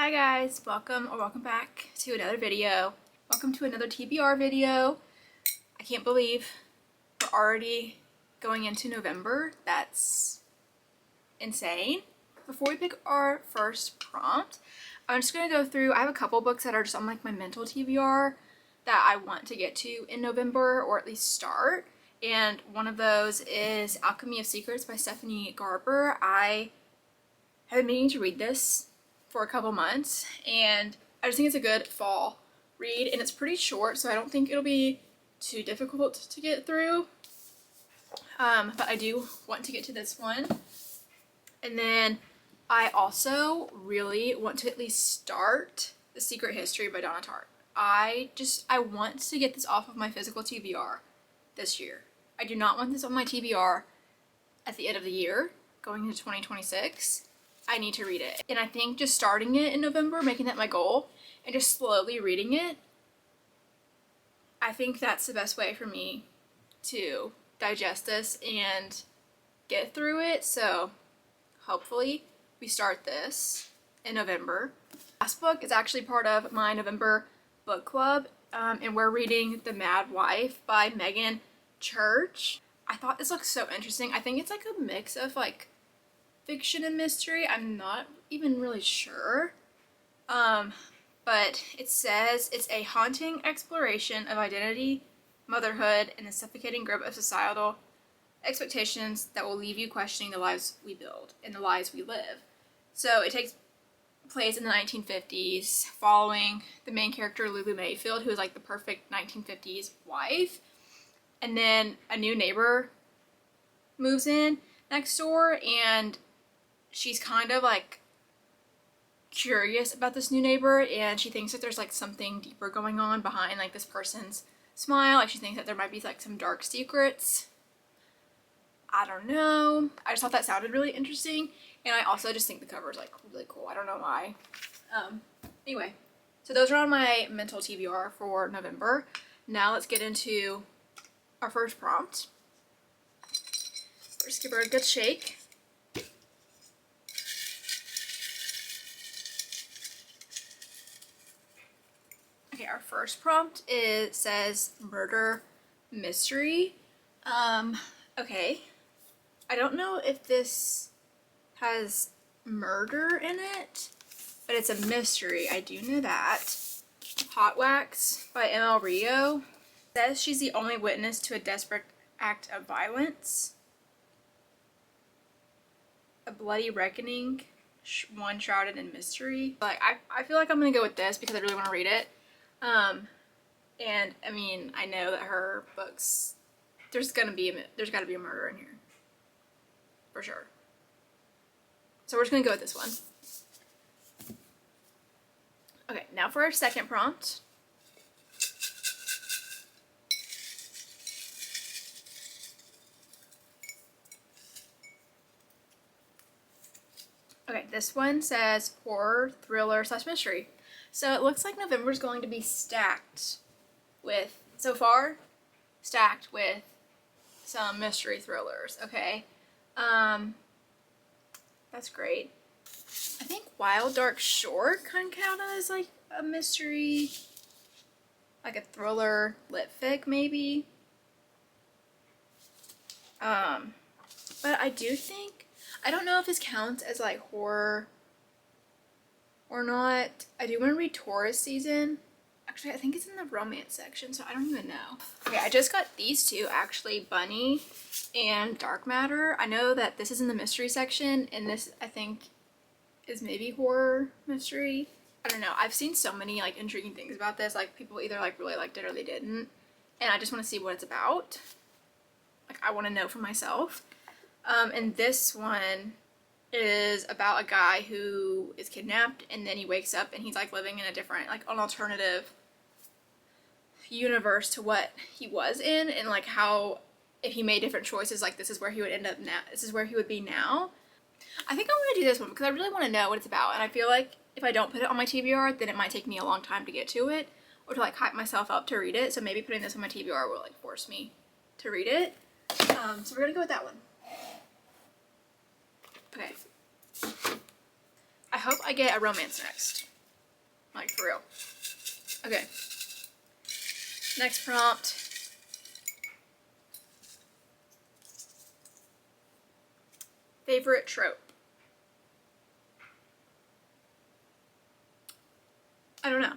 Hi guys, welcome back to another video. Welcome to another TBR video. I can't believe we're already going into November. That's insane. Before we pick our first prompt, I'm just gonna go through, I have a couple books that are just on like my mental TBR that I want to get to in November, or at least start. And one of those is Alchemy of Secrets by Stephanie Garber. I have been meaning to read this for a couple months, and I just think it's a good fall read, and it's pretty short, so I don't think it'll be too difficult to get through. But I do want to get to this one. And then I also really want to at least start The Secret History by Donna Tartt. I want to get this off of my physical TBR this year. I do not want this on my TBR at the end of the year, going into 2026. I need to read it. And I think just starting it in November, making that my goal, and just slowly reading it, I think that's the best way for me to digest this and get through it. So hopefully we start this in November. Last book is actually part of my November book club, and we're reading The Mad Wife by Megan Church. I thought this looks so interesting. I think it's like a mix of like fiction and mystery. I'm not even really sure. But it says it's a haunting exploration of identity, motherhood, and the suffocating grip of societal expectations that will leave you questioning the lives we build and the lives we live. So it takes place in the 1950s, following the main character Lulu Mayfield, who is like the perfect 1950s wife. And then a new neighbor moves in next door, and she's kind of like curious about this new neighbor, and she thinks that there's like something deeper going on behind like this person's smile. Like she thinks that there might be like some dark secrets. I don't know. I just thought that sounded really interesting, and I also just think the cover is like really cool. I don't know why. Anyway, so those are on my mental TBR for November. Now let's get into our first prompt. First, give her a good shake. Okay, our first prompt says murder mystery. Okay. I don't know if this has murder in it, but it's a mystery. I do know that. Hot Wax by ML Rio. It says she's the only witness to a desperate act of violence. A bloody reckoning, one shrouded in mystery. Like I feel like I'm gonna go with this because I really want to read it. And I mean, I know that her books, there's gotta be a murder in here, for sure. So we're just gonna go with this one. Okay, now for our second prompt. Okay, this one says horror, thriller / mystery. So it looks like November's going to be stacked with, so far, stacked with some mystery thrillers, okay? That's great. I think Wild Dark Shore kind of count as like a mystery, like a thriller lit fic maybe. But I do think, I don't know if this counts as like horror or not. I do want to read Taurus Season. Actually, I think it's in the romance section, so I don't even know. Okay, I just got these two actually, Bunny and Dark Matter. I know that this is in the mystery section, and this I think is maybe horror mystery. I don't know. I've seen so many like intriguing things about this. Like people either like really liked it or they didn't, and I just want to see what it's about. Like I want to know for myself. And this one is about a guy who is kidnapped, and then he wakes up and he's like living in a different, like an alternative universe to what he was in, and like how if he made different choices, like this is where he would end up now, this is where he would be now. I think I want to do this one because I really want to know what it's about, and I feel like if I don't put it on my TBR, then it might take me a long time to get to it, or to like hype myself up to read it. So maybe putting this on my TBR will like force me to read it. So we're gonna go with that one. Okay. I hope I get a romance next. Like, for real. Okay. Next prompt. Favorite trope. I don't know.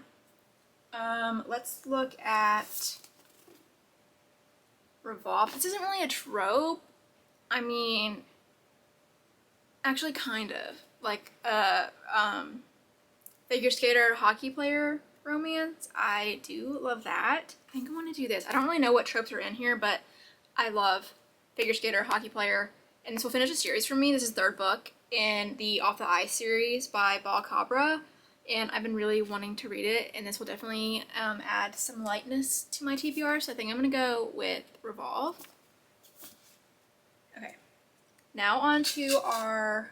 Let's look at Revolve. This isn't really a trope. I mean, actually kind of. Like figure skater, hockey player romance. I do love that. I think I want to do this. I don't really know what tropes are in here, but I love figure skater, hockey player. And this will finish a series for me. This is the third book in the Off the Ice series by Ball Cabra. And I've been really wanting to read it, and this will definitely add some lightness to my TBR, so I think I'm going to go with Revolve. Okay, now on to our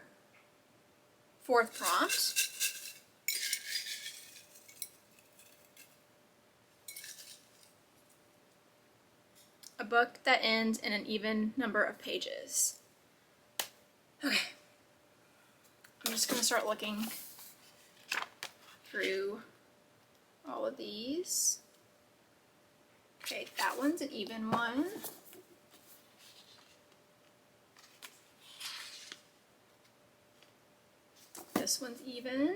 fourth prompt. A book that ends in an even number of pages. Okay, I'm just going to start looking through all of these. Okay, that one's an even one. This one's even.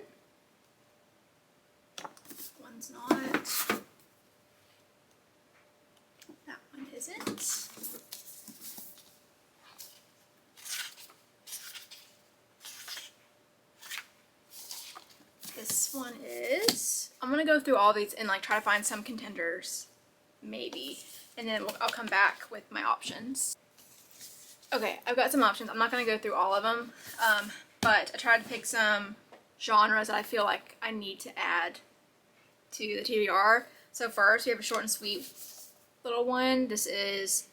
One's not. That one isn't. This one is. I'm gonna go through all these and like try to find some contenders, maybe, and then I'll come back with my options. Okay, I've got some options. I'm not gonna go through all of them, but I tried to pick some genres that I feel like I need to add to the TBR. So first, we have a short and sweet little one. This is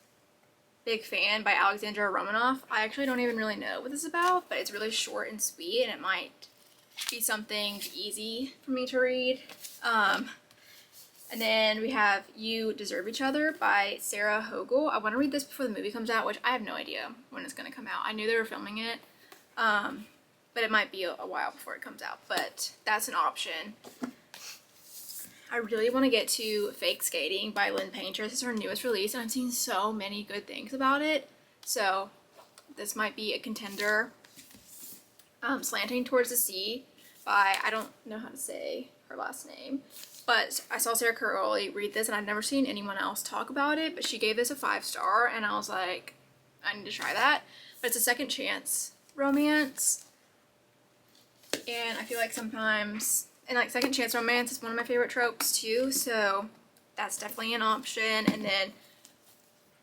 Big Fan by Alexandra Romanoff. I actually don't even really know what this is about, but it's really short and sweet, and it might be something easy for me to read. And then we have You Deserve Each Other by Sarah Hogel. I want to read this before the movie comes out, which I have no idea when it's going to come out. I knew they were filming it, but it might be a while before it comes out, but that's an option. I really want to get to Fake Skating by Lynn Painter. This is her newest release, and I've seen so many good things about it, so this might be a contender. Slanting Towards the Sea by, I don't know how to say her last name, but I saw Sarah Caroli read this, and I've never seen anyone else talk about it, but she gave this a 5-star, and I was like, I need to try that. But it's a second chance romance, and I feel like sometimes, and like second chance romance is one of my favorite tropes too, so that's definitely an option. And then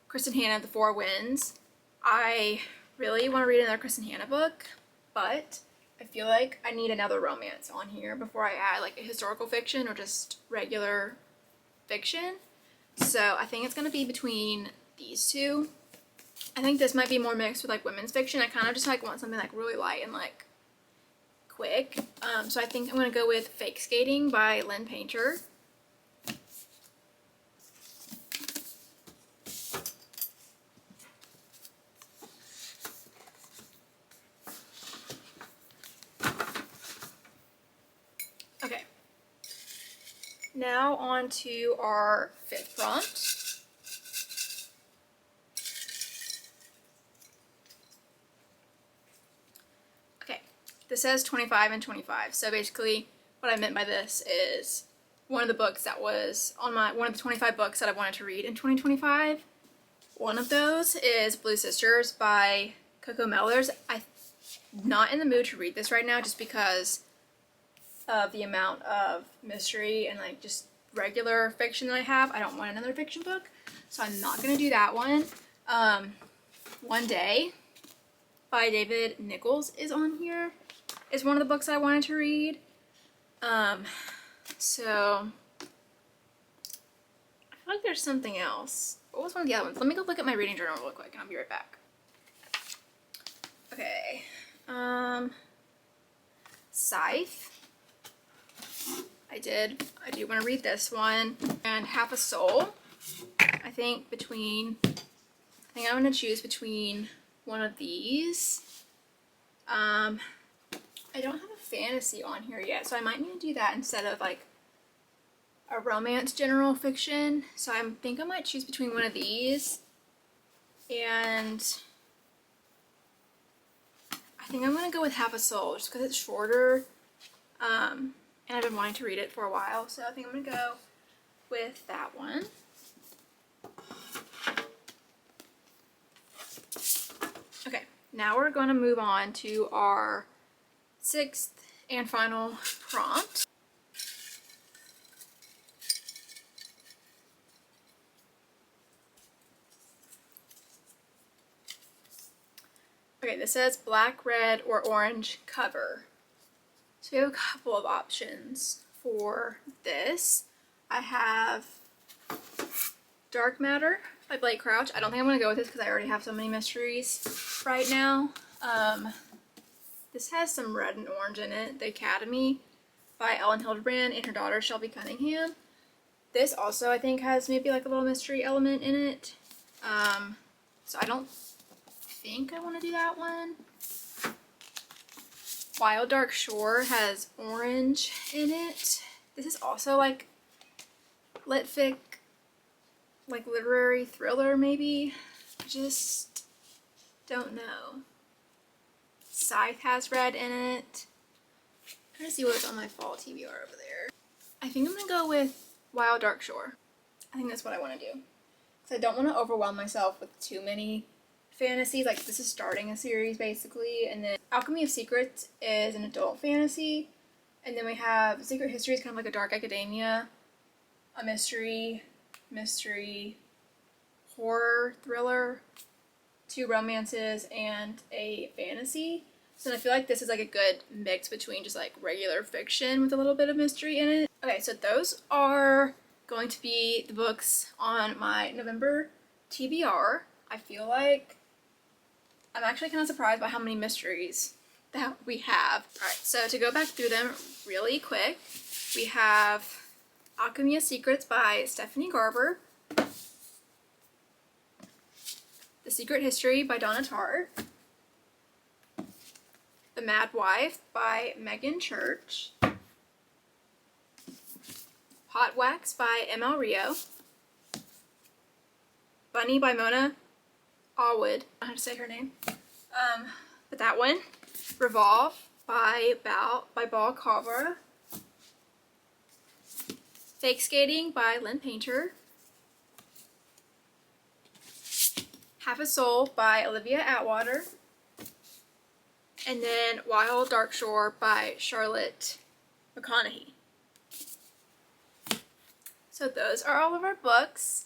Kristen Hanna, The Four Winds. I really want to read another Kristen Hanna book, but I feel like I need another romance on here before I add like a historical fiction or just regular fiction. So I think it's going to be between these two. I think this might be more mixed with like women's fiction. I kind of just like want something like really light and like quick. So I think I'm going to go with Fake Skating by Lynn Painter. Okay, now on to our fifth prompt. Okay, this says 25 and 25. So basically what I meant by this is one of the books that was on one of the 25 books that I wanted to read in 2025. One of those is Blue Sisters by Coco Mellors. I'm not in the mood to read this right now just because of the amount of mystery and like just regular fiction that I have. I don't want another fiction book, so I'm not gonna do that one. One Day by David Nichols is on here. Is one of the books I wanted to read. So I feel like there's something else. What was one of the other ones? Let me go look at my reading journal real quick and I'll be right back. Okay. Scythe. I do want to read this one. And Half a Soul. I think I'm going to choose between one of these. I don't have a fantasy on here yet, so I might need to do that instead of like a romance general fiction. So I think I might choose between one of these, and I think I'm gonna go with Half a Soul just because it's shorter, and I've been wanting to read it for a while, so I think I'm gonna go with that one. Okay, now we're going to move on to our 6th and final prompt. Okay, this says black, red, or orange cover. So we have a couple of options for this. I have Dark Matter by Blake Crouch. I don't think I'm going to go with this because I already have so many mysteries right now. This has some red and orange in it. The Academy by Ellen Hildebrand and her daughter Shelby Cunningham. This also I think has maybe like a little mystery element in it. So I don't think I want to do that one. Wild Dark Shore has orange in it. This is also like lit fic, like literary thriller maybe. I just don't know. Scythe has red in it. I'm trying to see what's on my fall TBR over there. I think I'm gonna go with Wild Dark Shore. I think that's what I want to do. Because I don't want to overwhelm myself with too many fantasies. Like, this is starting a series basically. And then Alchemy of Secrets is an adult fantasy. And then we have Secret History is kind of like a dark academia, a mystery, horror, thriller, 2 romances, and a fantasy. So I feel like this is like a good mix between just like regular fiction with a little bit of mystery in it. Okay, so those are going to be the books on my November TBR. I feel like I'm actually kind of surprised by how many mysteries that we have. Alright, so to go back through them really quick, we have Alchemy of Secrets by Stephanie Garber, The Secret History by Donna Tartt, The Mad Wife by Megan Church, Hot Wax by ML Rio, Bunny by Mona Allwood. I don't know how to say her name. But that one. Revolve by Bal Carvera. Fake Skating by Lynn Painter. Half a Soul by Olivia Atwater. And then Wild Dark Shore by Charlotte McConaughey. So those are all of our books.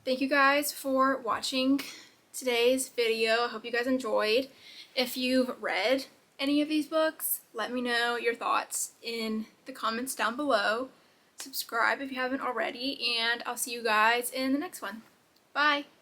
Thank you guys for watching today's video. I hope you guys enjoyed. If you've read any of these books, let me know your thoughts in the comments down below. Subscribe if you haven't already, and I'll see you guys in the next one. Bye!